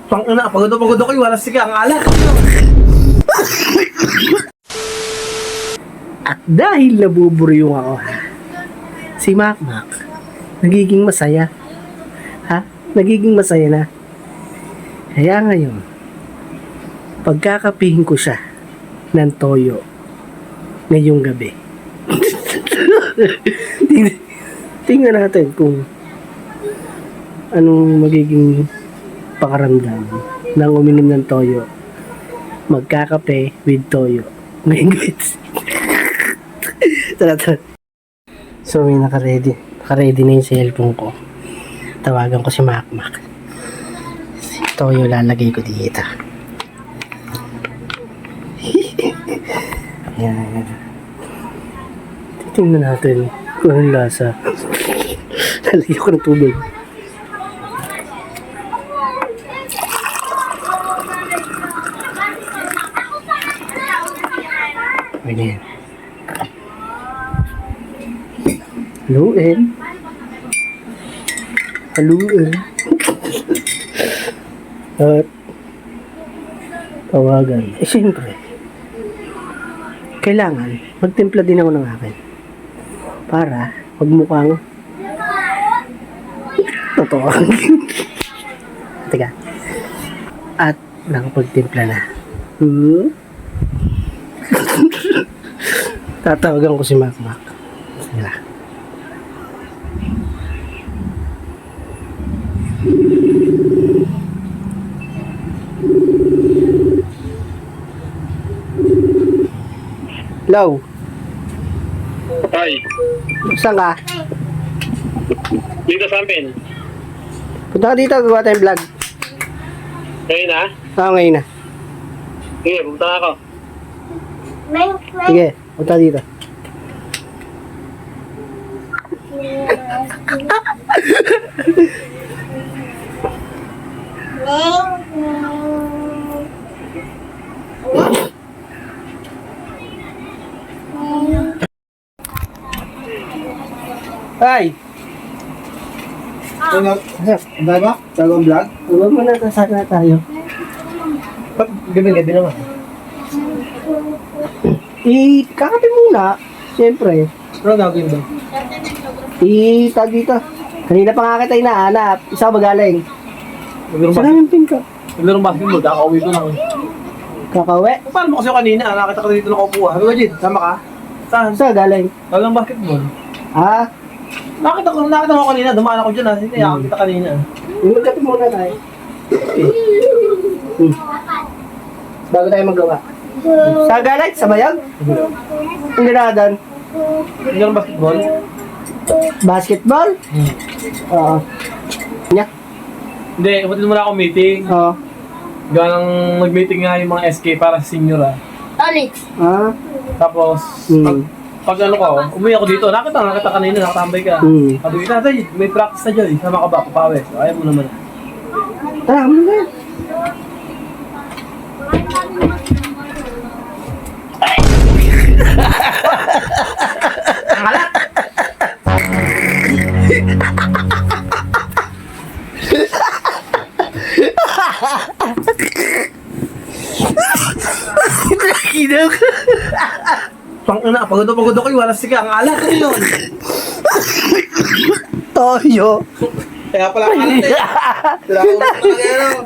Pang-ina, pagod ako, wala siga ang alak. At dahil nabuburyong ako, si Makmak, nagiging masaya. Nagiging masaya na. Kaya ngayon, pagkakapihin ko siya ng toyo ngayong gabi. Tingnan natin kung anong magiging pakaramdam ng uminom ng toyo. Magkakape with toyo ngayong gabi. Tara. So may naka-ready na yung cellphone ko. Tawagan ko si Makmak. Si toyo lalagay ko dito. Ayan. Titingnan natin kung anong lasa. Lalagyan ko ng tubig. Ayan. Haluin. At tawagan. Siyempre, kailangan magtimpla din ako ng akin para magmukhang totoo. Teka. At nakapagtimpla na. Tatawagan ko si Makmak. Sige. Hello? Hi, Saan ka? dito sa amin. Punta ka dito, gawa tayong vlog. Ngayon na? Ngayon na. Sige, pumunta na ako. Sige, punta dito. Ay! Ano ba? Bagong vlog? Huwag mo na kasana tayo. Gabi naman. Kakape muna. Siyempre. Ano gagawin doon? Tag dito. Kanina pa nga kita hinahanap. Isa ba galing? Saan yung pin ka? Naglarong basketball, kakauwi ko lang. Kakauwi? Paano mo kasi ako kanina? Nakita ka dito nakaupuha. Sabi ko, Jid, sama ka? Saan? Saan galing? Naglarong basketball. Nakita mo ako kanina, dumaan ako dyan ha. Hindi, ako kita kanina. Magkape muna tayo. Bago tayo magawa. Saan galing? Sa bayag? Hindi na doon. Naglarong basketball? Basketball? Oo. Nya? Hindi, ibatid mo na ako meeting. Oo. Gawa nang nag-meeting nga yung mga SK para sa senior ha. Tapos, pag ano ko, umuwi ako dito, nakita kanina, nakatambay ka. Sabi ko, tatay, may practice na dyan, sama ka ba, papawis? So, ayaw mo naman. Tara, ano na yan? Kinag! Pang-ina, pagod ako, wala siga ang alak. Ano yun? Toyo. Kaya pala ang alat eh. Wala akong talaga, ano.